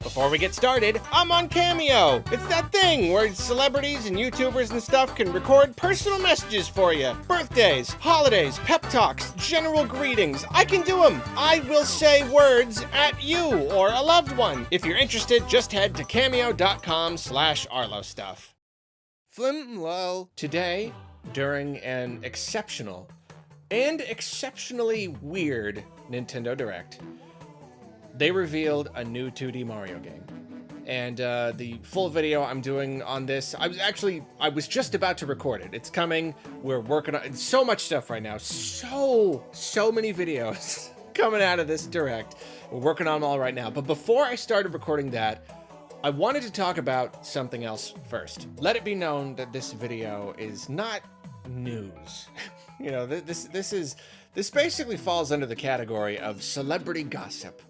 Before we get started, I'm on Cameo. It's that thing where celebrities and YouTubers and stuff can record personal messages for you. Birthdays, holidays, pep talks, general greetings. I can do them. I will say words at you or a loved one. If you're interested, just head to cameo.com/arlostuff. Flimwell. Today, during an exceptional and exceptionally weird Nintendo Direct, they revealed a new 2D Mario game. And the full video I'm doing on this, I was just about to record it. It's coming. We're working on so much stuff right now. So many videos coming out of this Direct. We're working on them all right now. But before I started recording that, I wanted to talk about something else first. Let it be known that this video is not news. You know, this basically falls under the category of celebrity gossip.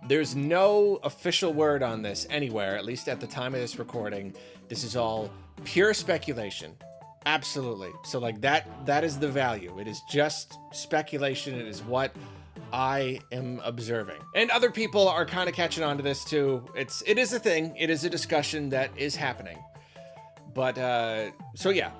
There's no official word on this anywhere, at least at the time of this recording. This is all pure speculation. Absolutely. So like that is the value. It is just speculation. It is what I am observing. And other people are kind of catching on to this too. It is a thing. It is a discussion that is happening. But, so yeah.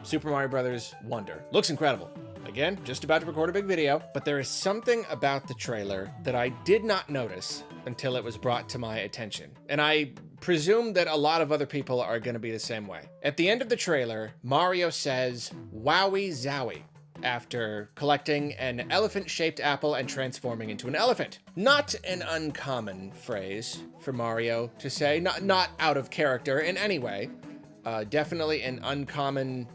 Super Mario Bros. Wonder. Looks incredible. Again, just about to record a big video, but there is something about the trailer that I did not notice until it was brought to my attention. And I presume that a lot of other people are going to be the same way. At the end of the trailer, Mario says, "Wowie zowie," after collecting an elephant-shaped apple and transforming into an elephant. Not an uncommon phrase for Mario to say, not out of character in any way. Definitely an uncommon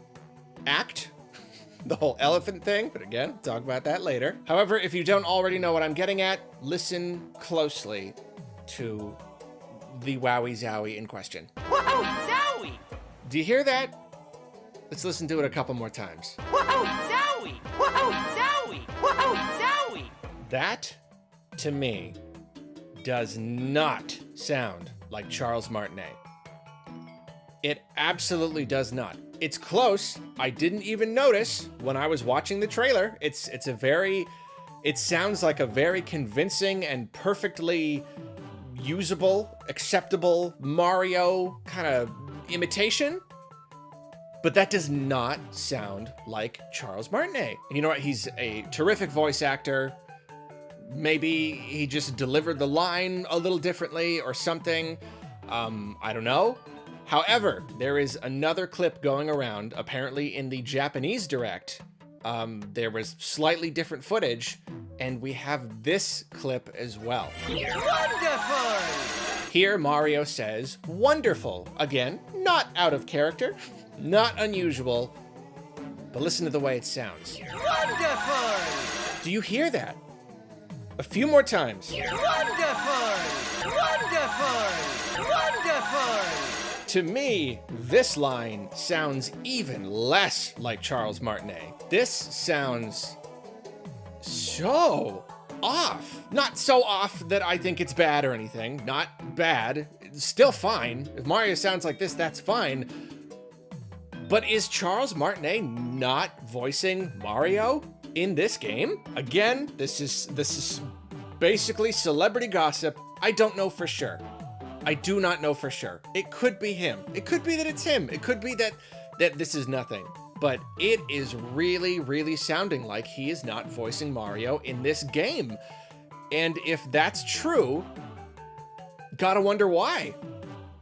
act, the whole elephant thing, but again, we'll talk about that later. However, if you don't already know what I'm getting at, listen closely to the Wowie Zowie in question. Wowie Zowie! Do you hear that? Let's listen to it a couple more times. Wowie Zowie! Wowie Zowie! Wowie Zowie! That, to me, does not sound like Charles Martinet. It absolutely does not. It's close. I didn't even notice when I was watching the trailer. It sounds like a very convincing and perfectly usable, acceptable Mario kind of imitation. But that does not sound like Charles Martinet. And you know what? He's a terrific voice actor. Maybe he just delivered the line a little differently or something. I don't know. However, there is another clip going around, apparently in the Japanese Direct. There was slightly different footage, and we have this clip as well. Wonderful! Here, Mario says, "Wonderful." Again, not out of character, not unusual, but listen to the way it sounds. Wonderful! Do you hear that? A few more times. Wonderful! Wonderful! Wonderful! To me, this line sounds even less like Charles Martinet. This sounds so off. Not so off that I think it's bad or anything. Not bad. It's still fine. If Mario sounds like this, that's fine. But is Charles Martinet not voicing Mario in this game? Again, this is basically celebrity gossip. I don't know for sure. I do not know for sure. It could be him. It could be that it's him. It could be that this is nothing. But it is really sounding like he is not voicing Mario in this game. And if that's true, gotta wonder why.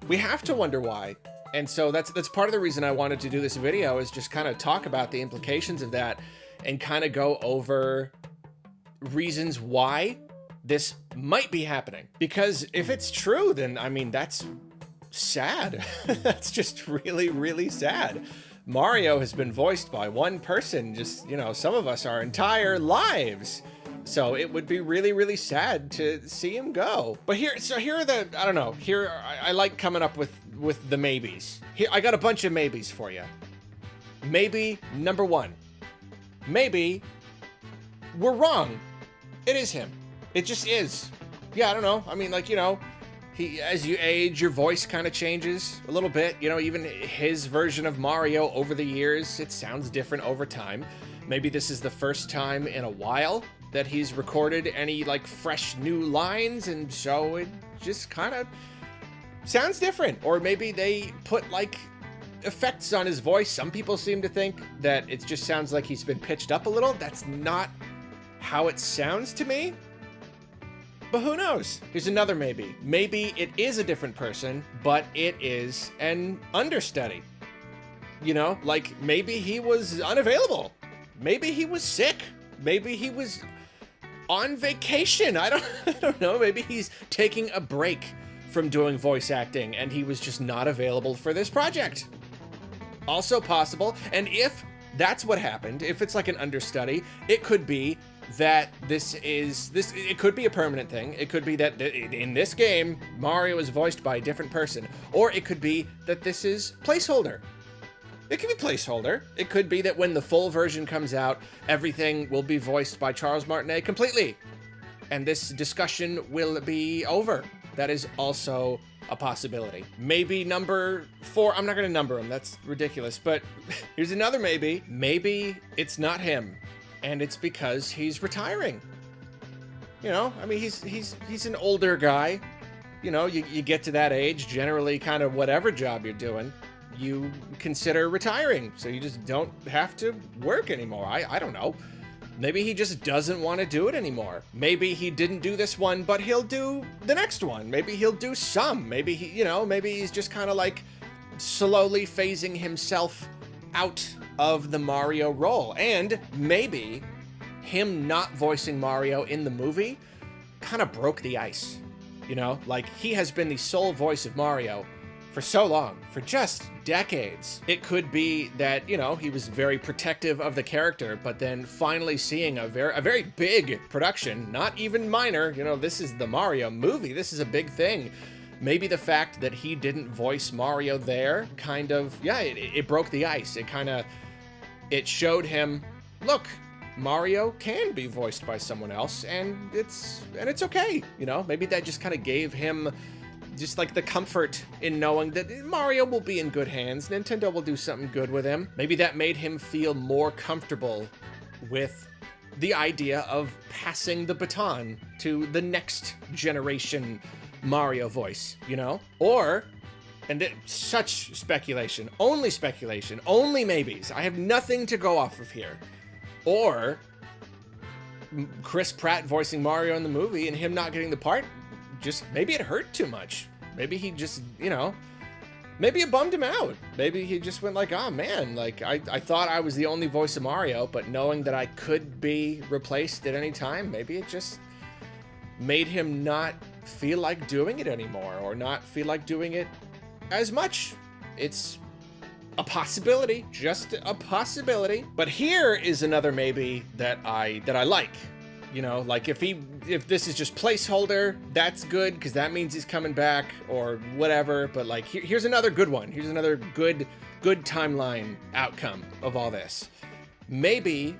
We have to wonder why. And so that's part of the reason I wanted to do this video, is just kind of talk about the implications of that and kind of go over reasons why this might be happening. Because if it's true, then I mean, that's sad. That's just really sad. Mario has been voiced by one person, just, you know, some of us our entire lives. So it would be really sad to see him go. But here are the, I don't know, here, I like coming up with the maybes. Here, I got a bunch of maybes for you. Maybe number one. Maybe we're wrong. It is him. It just is. Yeah, I don't know. I mean, like, you know, as you age, your voice kind of changes a little bit. You know, even his version of Mario over the years, it sounds different over time. Maybe this is the first time in a while that he's recorded any like fresh new lines, and so it just kind of sounds different. Or maybe they put like effects on his voice. Some people seem to think that it just sounds like he's been pitched up a little. That's not how it sounds to me. But who knows? Here's another maybe. Maybe it is a different person, but it is an understudy. You know, like maybe he was unavailable. Maybe he was sick. Maybe he was on vacation. I don't know. Maybe he's taking a break from doing voice acting and he was just not available for this project. Also possible. And if that's what happened, if it's like an understudy, it could be that it could be a permanent thing. It could be that in this game, Mario is voiced by a different person. Or it could be that this is placeholder. It could be placeholder. It could be that when the full version comes out, everything will be voiced by Charles Martinet completely. And this discussion will be over. That is also a possibility. Maybe number 4, I'm not gonna number them, that's ridiculous, but here's another maybe. Maybe it's not him, and it's because he's retiring. You know, I mean, he's an older guy. You know, you get to that age, generally kind of whatever job you're doing, you consider retiring, so you just don't have to work anymore. I don't know. Maybe he just doesn't want to do it anymore. Maybe he didn't do this one, but he'll do the next one. Maybe he'll do some. Maybe maybe he's just kind of like slowly phasing himself out of the Mario role. And maybe him not voicing Mario in the movie kind of broke the ice. You know, like he has been the sole voice of Mario for so long, for just decades. It could be that, you know, he was very protective of the character, but then finally seeing a very big production, not even minor, you know, this is the Mario movie, this is a big thing. Maybe the fact that he didn't voice Mario there kind of, yeah, it broke the ice. It showed him, look, Mario can be voiced by someone else, and it's okay, you know? Maybe that just kind of gave him just like the comfort in knowing that Mario will be in good hands. Nintendo will do something good with him. Maybe that made him feel more comfortable with the idea of passing the baton to the next generation Mario voice, you know? Or, and such speculation, only maybes. I have nothing to go off of here. Or Chris Pratt voicing Mario in the movie and him not getting the part, just maybe it hurt too much. Maybe he just, you know, maybe it bummed him out. Maybe he just went like, oh man, like I thought I was the only voice of Mario, but knowing that I could be replaced at any time, maybe it just made him not feel like doing it anymore, or not feel like doing it as much. It's a possibility, just a possibility. But here is another maybe that I like. You know, like if this is just placeholder, that's good, because that means he's coming back or whatever. But like, here's another good one. Here's another good timeline outcome of all this. Maybe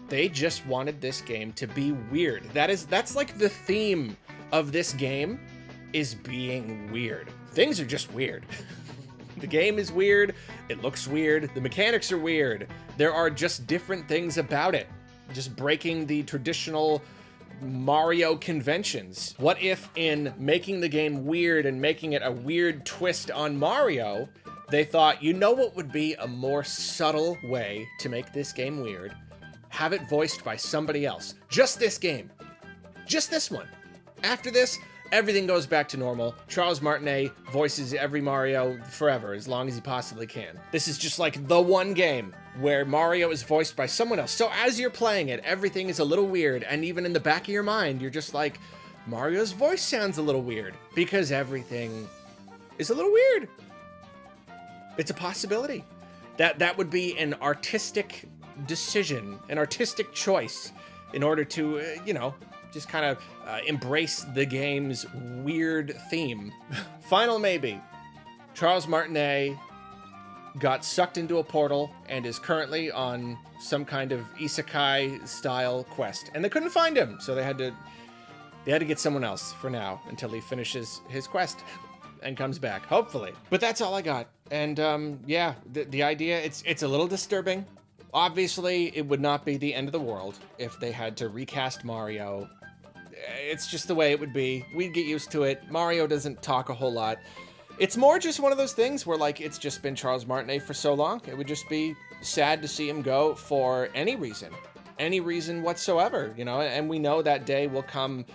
they just wanted this game to be weird. That's like the theme of this game, is being weird. Things are just weird. The game is weird. It looks weird. The mechanics are weird. There are just different things about it. Just breaking the traditional Mario conventions. What if in making the game weird and making it a weird twist on Mario, they thought, you know what would be a more subtle way to make this game weird? Have it voiced by somebody else. Just this game. Just this one. After this, everything goes back to normal. Charles Martinet voices every Mario forever, as long as he possibly can. This is just like the one game where Mario is voiced by someone else. So as you're playing it, everything is a little weird, and even in the back of your mind, you're just like, Mario's voice sounds a little weird, because everything is a little weird. It's a possibility. That would be an artistic decision, an artistic choice, in order to, you know, just kind of embrace the game's weird theme. Final maybe. Charles Martinet got sucked into a portal and is currently on some kind of isekai style quest, and they couldn't find him, so they had to get someone else for now until he finishes his quest and comes back, hopefully. But that's all I got. And yeah, the idea, it's a little disturbing. Obviously, it would not be the end of the world if they had to recast Mario. It's just the way it would be. We'd get used to it. Mario doesn't talk a whole lot. It's more just one of those things where, like, it's just been Charles Martinet for so long. It would just be sad to see him go for any reason whatsoever, you know, and we know that day will come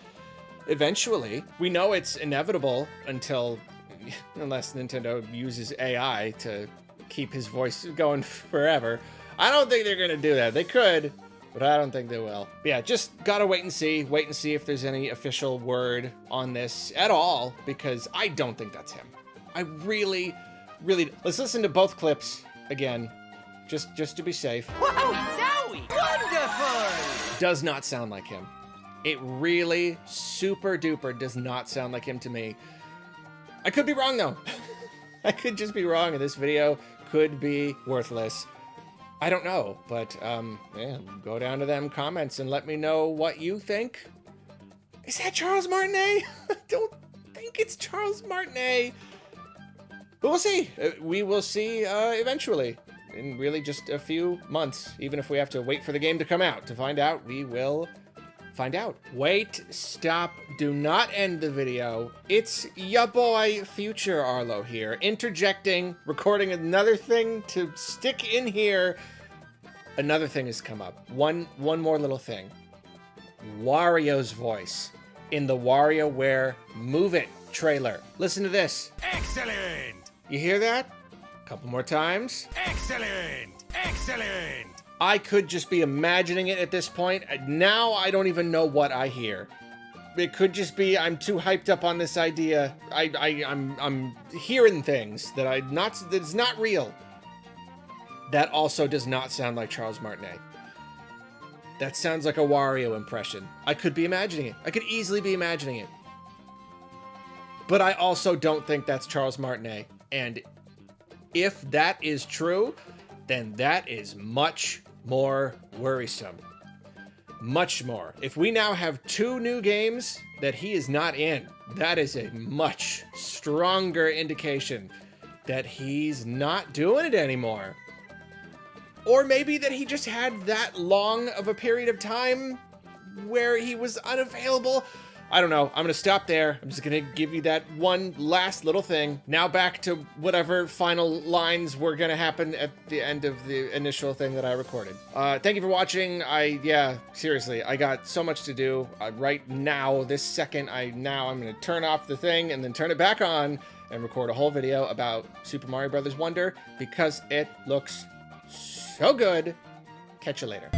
eventually. We know it's inevitable unless Nintendo uses AI to keep his voice going forever. I don't think they're gonna do that. They could, but I don't think they will. But yeah, just gotta wait and see if there's any official word on this at all, because I don't think that's him. I really, let's listen to both clips again, just to be safe. Wowie zowie! Wonderful! Does not sound like him. It really super duper does not sound like him to me. I could be wrong though. I could just be wrong, and this video could be worthless. I don't know, but yeah, go down to them comments and let me know what you think. Is that Charles Martinet? I don't think it's Charles Martinet. But we'll see. We will see eventually, in really just a few months. Even if we have to wait for the game to come out to find out, we will find out. Wait, stop, do not end the video. It's ya boy, Future Arlo here, interjecting, recording another thing to stick in here. Another thing has come up. One more little thing. Wario's voice in the WarioWare Move It trailer. Listen to this. Excellent! You hear that? A couple more times. Excellent! Excellent! I could just be imagining it at this point. Now I don't even know what I hear. It could just be I'm too hyped up on this idea. I'm hearing things that's not real. That also does not sound like Charles Martinet. That sounds like a Wario impression. I could be imagining it. I could easily be imagining it. But I also don't think that's Charles Martinet. And if that is true, then that is much more worrisome. Much more. If we now have 2 new games that he is not in, that is a much stronger indication that he's not doing it anymore. Or maybe that he just had that long of a period of time where he was unavailable. I don't know. I'm going to stop there. I'm just going to give you that one last little thing. Now back to whatever final lines were going to happen at the end of the initial thing that I recorded. Thank you for watching. Yeah, seriously, I got so much to do right now, this second. I'm going to turn off the thing and then turn it back on and record a whole video about Super Mario Bros. Wonder because it looks so good. Catch you later.